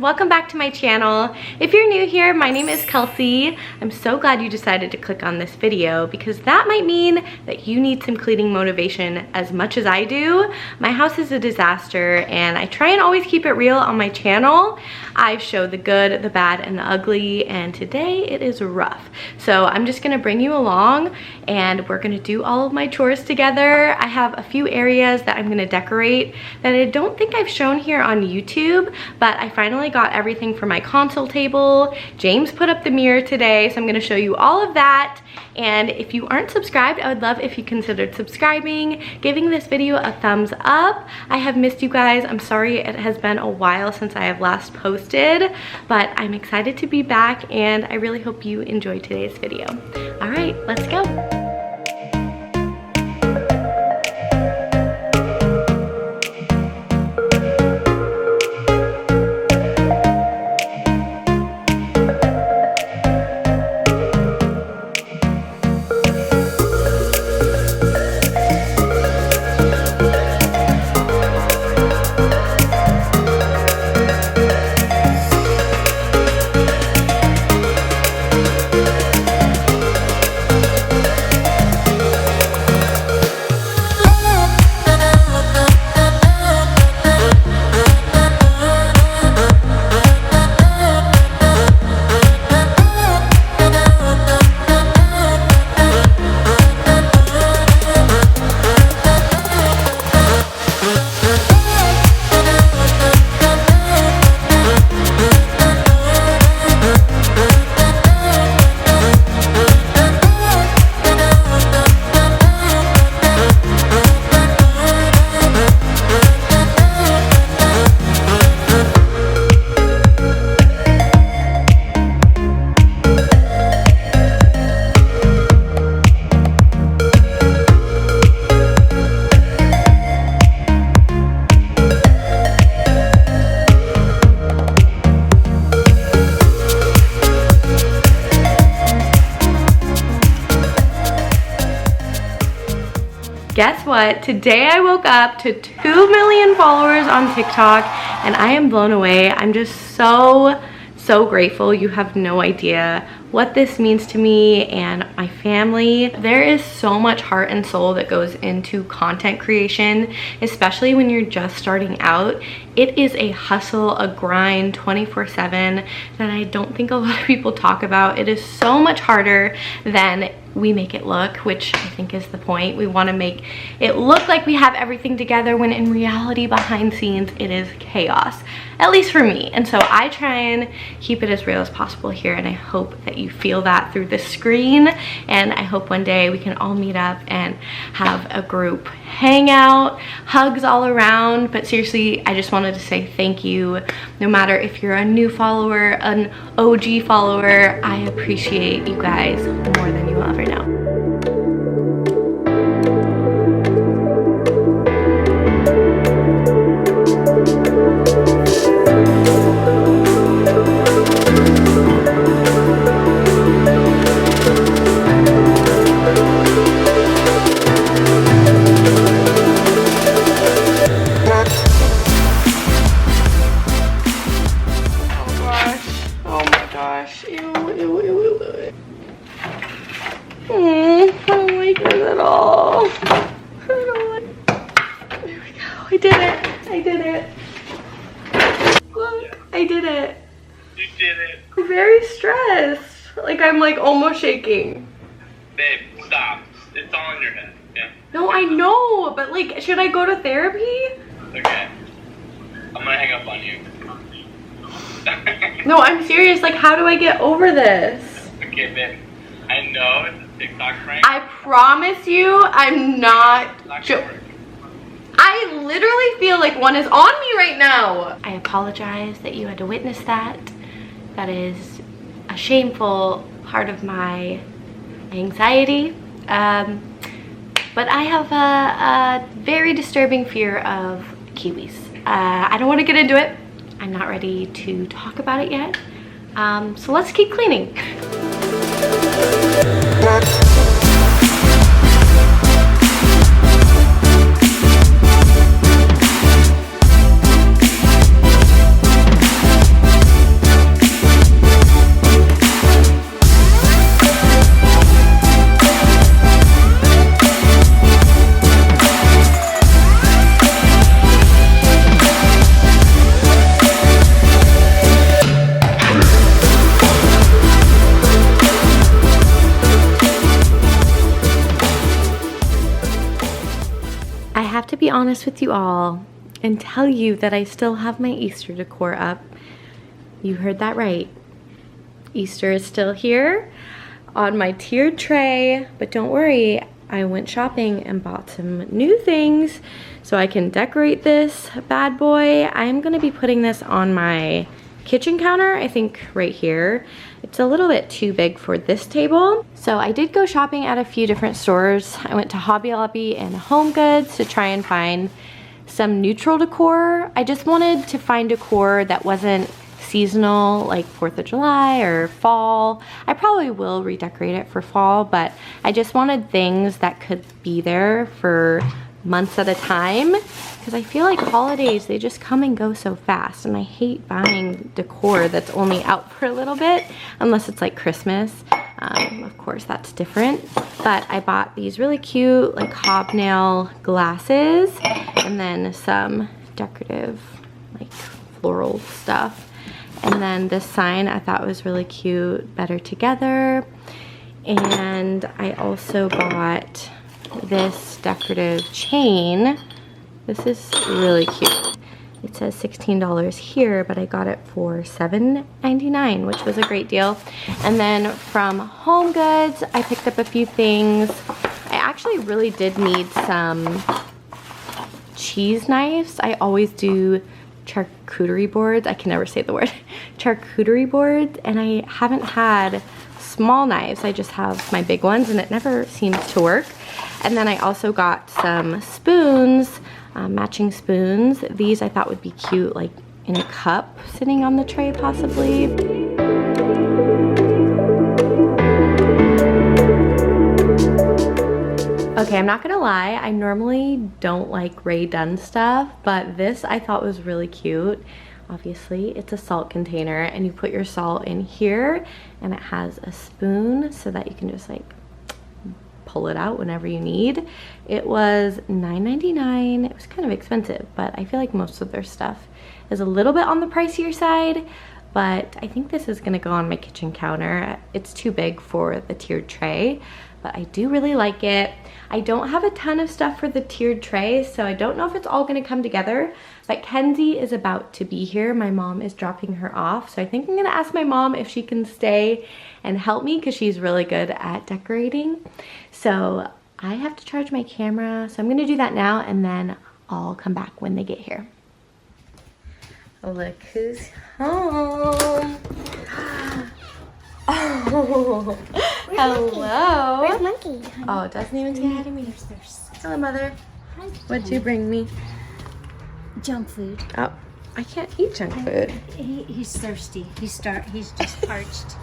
welcome back to my channel. If you're new here, my name is Kelsey. I'm so glad you decided to click on this video because that might mean that you need some cleaning motivation as much as I do. My house is a disaster and I try and always keep it real on my channel. I show the good, the bad, and the ugly, and today it is rough. So I'm just gonna bring you along and we're gonna do all of my chores together. I have a few areas that I'm gonna decorate that I don't think I've shown here on YouTube, but I finally got everything for my console table. James put up the mirror today, so I'm gonna show you all of that. And if you aren't subscribed, I would love if you considered subscribing, giving this video a thumbs up. I have missed you guys. I'm sorry it has been a while since I have last posted, but I'm excited to be back and I really hope you enjoyed today's video. All right, let's go. Guess what? Today I woke up to 2 million followers on TikTok and I am blown away. I'm just so grateful. You have no idea what this means to me and my family. There is so much heart and soul that goes into content creation, especially when you're just starting out. It is a hustle, a grind 24/7 that I don't think a lot of people talk about. It is so much harder than we make it look, which I think is the point. We want to make it look like we have everything together when in reality behind scenes it is chaos, at least for me. And so I try and keep it as real as possible here, and I hope that you feel that through the screen, and I hope one day we can all meet up and have a group hangout, hugs all around. But seriously, I just wanted to say thank you. No matter if you're a new follower, an OG follower, I appreciate you guys more than you will ever know. I'm like almost shaking. Babe, stop. It's all in your head. Yeah. No, I know, but like, should I go to therapy? Okay. I'm gonna hang up on you. No, I'm serious. Like, how do I get over this? Okay, babe. I know it's a TikTok prank. I promise you, I'm not joking. I literally feel like one is on me right now. I apologize that you had to witness that. That is a shameful part of my anxiety, but I have a very disturbing fear of kiwis. I don't want to get into it. I'm not ready to talk about it yet, so let's keep cleaning. have to be honest with you all and tell you that I still have my Easter decor up. You heard that right. Easter is still here on my tiered tray, but don't worry, I went shopping and bought some new things so I can decorate this bad boy. I'm gonna be putting this on my kitchen counter, I think right here. It's a little bit too big for this table. So I did go shopping at a few different stores. I went to Hobby Lobby and Home Goods to try and find some neutral decor. I just wanted to find decor that wasn't seasonal, like 4th of July or fall. I probably will redecorate it for fall, but I just wanted things that could be there for months at a time, because I feel like holidays, they just come and go so fast, and I hate buying decor that's only out for a little bit, unless it's like Christmas. Of course, that's different. But I bought these really cute like hobnail glasses, and then some decorative like floral stuff. And then this sign I thought was really cute, Better Together. And I also bought this decorative chain. This is really cute. It says $16 here, but I got it for $7.99, which was a great deal. And then from Home Goods, I picked up a few things. I actually really did need some cheese knives. I always do charcuterie boards. I can never say the word. Charcuterie boards, and I haven't had small knives. I just have my big ones, and it never seems to work. And then I also got some spoons, matching spoons. These I thought would be cute, like in a cup sitting on the tray possibly. Okay, I'm not gonna lie, I normally don't like Rae Dunn stuff, but this I thought was really cute. Obviously, it's a salt container, and you put your salt in here, and it has a spoon so that you can just like pull it out whenever you need. It was $9.99. It was kind of expensive, but I feel like most of their stuff is a little bit on the pricier side, but I think this is gonna go on my kitchen counter. It's too big for the tiered tray, but I do really like it. I don't have a ton of stuff for the tiered tray, so I don't know if it's all gonna come together, but Kenzie is about to be here. My mom is dropping her off, so I think I'm gonna ask my mom if she can stay and help me, because she's really good at decorating. So I have to charge my camera, so I'm gonna do that now, and then I'll come back when they get here. Look who's home. Oh, hello. Where's Monkey? Oh, it doesn't even say hi to me. Hello, Mother. Hi, What'd you bring me? junk food. Oh, I can't eat junk food. He's thirsty. He's just parched.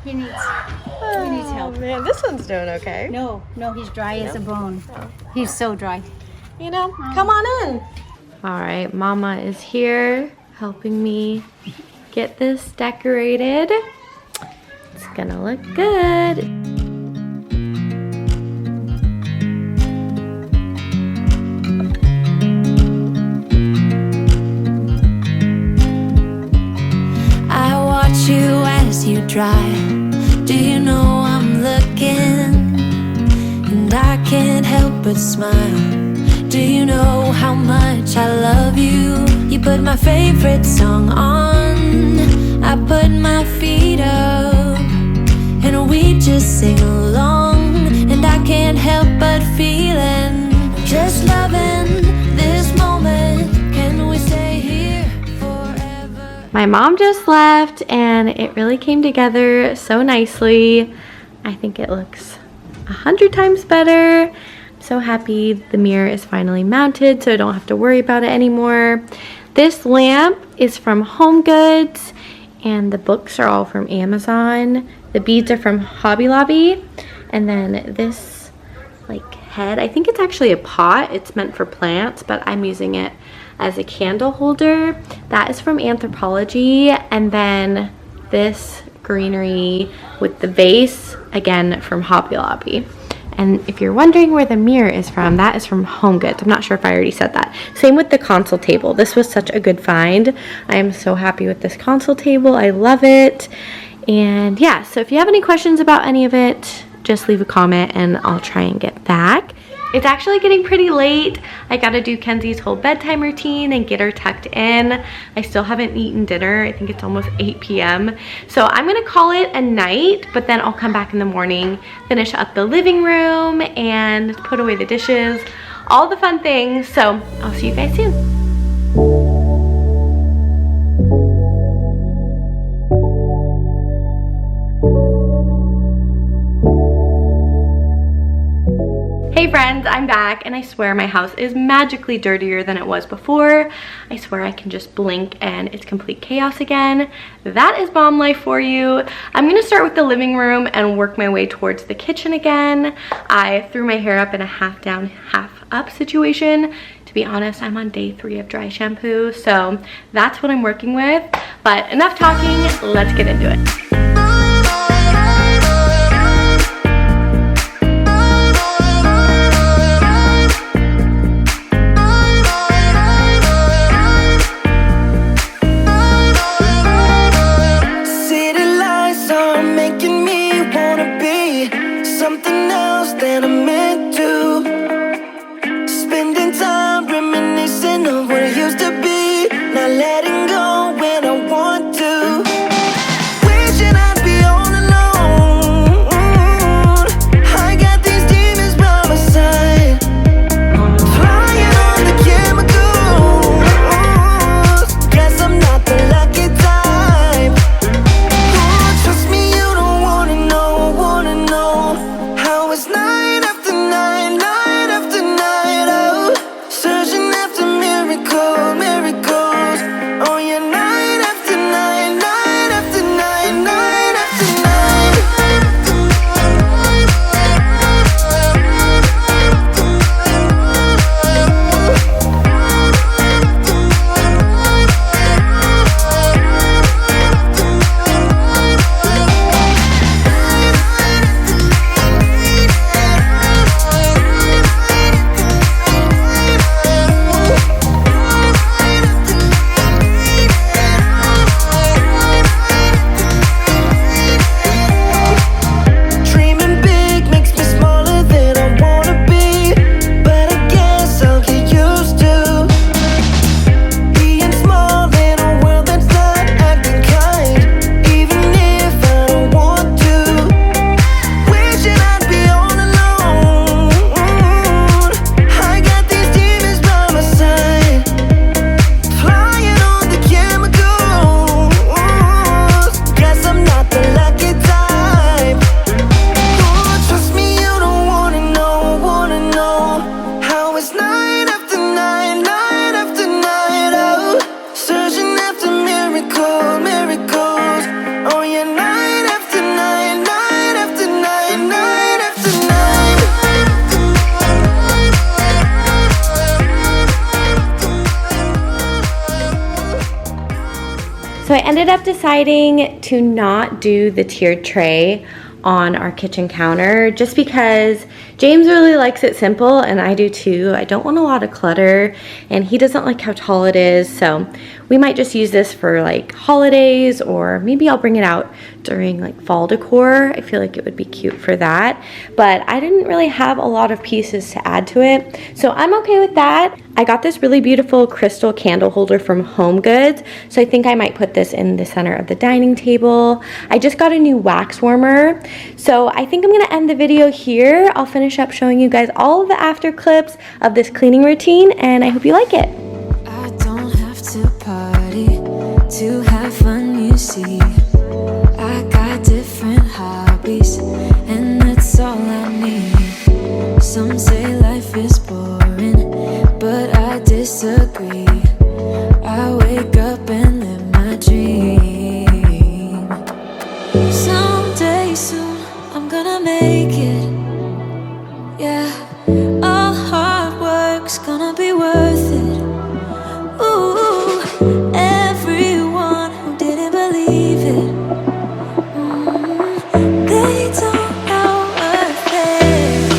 He needs help. Oh man, this one's doing okay. No, he's dry as a bone. He's so dry. You know, come on in. All right, Mama is here helping me get this decorated. It's gonna look good. I watch you as you drive. Do you know I'm looking? And I can't help but smile. Do you know how much I love you? You put my favorite song on. I put my feet up, and we just sing along. And I can't help but feeling, just loving this moment. Can we stay here forever? My mom just left, and it really came together so nicely. I think it looks 100 times better. I'm so happy the mirror is finally mounted, so I don't have to worry about it anymore. This lamp is from Home Goods, and the books are all from Amazon. The beads are from Hobby Lobby, and then this like head, I think it's actually a pot. It's meant for plants, but I'm using it as a candle holder. That is from Anthropologie. And then this greenery with the vase, again from Hobby Lobby. And if you're wondering where the mirror is from, that is from Home Goods. I'm not sure if I already said that. Same with the console table. This was such a good find. I am so happy with this console table. I love it. And yeah, so if you have any questions about any of it, just leave a comment and I'll try and get back. It's actually getting pretty late. I gotta do Kenzie's whole bedtime routine and get her tucked in. I still haven't eaten dinner. I think it's almost 8 p.m. So I'm gonna call it a night, but then I'll come back in the morning, finish up the living room and put away the dishes, all the fun things. So I'll see you guys soon. Hey friends, I'm back and I swear my house is magically dirtier than it was before. I swear I can just blink and it's complete chaos again. That is mom life for you. I'm gonna start with the living room and work my way towards the kitchen again. I threw my hair up in a half down, half up situation. To be honest, I'm on day 3 of dry shampoo, so that's what I'm working with. But enough talking, let's get into it. So I ended up deciding to not do the tiered tray on our kitchen counter just because James really likes it simple and I do too. I don't want a lot of clutter and he doesn't like how tall it is, so we might just use this for like holidays, or maybe I'll bring it out during like fall decor. I feel like it would be cute for that, but I didn't really have a lot of pieces to add to it, so I'm okay with that. I got this really beautiful crystal candle holder from Home Goods, so I think I might put this in the center of the dining table. I just got a new wax warmer, so I think I'm gonna end the video here. I'll finish up showing you guys all of the after clips of this cleaning routine, and I hope you like it. I don't have to party to have fun, you see. I got different hobbies, and that's all I need. Some say life is boring, but I disagree. I wake up and live my dream. Someday soon I'm gonna make it. Yeah, all hard work's gonna be worth it. Ooh, everyone who didn't believe it, they don't know a thing.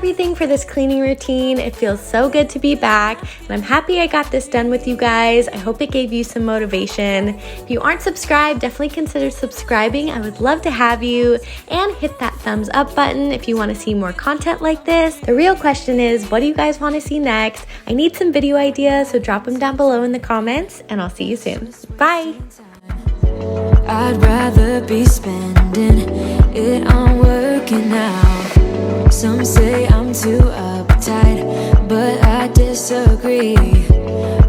everything for this cleaning routine. It feels so good to be back, and I'm happy I got this done with you guys. I hope it gave you some motivation. If you aren't subscribed, definitely consider subscribing. I would love to have you, and hit that thumbs up button if you want to see more content like this. The real question is, what do you guys want to see next? I need some video ideas, so drop them down below in the comments, and I'll see you soon. Bye! I'd rather be spending it on working out. Some say I'm too uptight, but I disagree.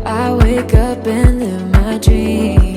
I wake up and live my dream.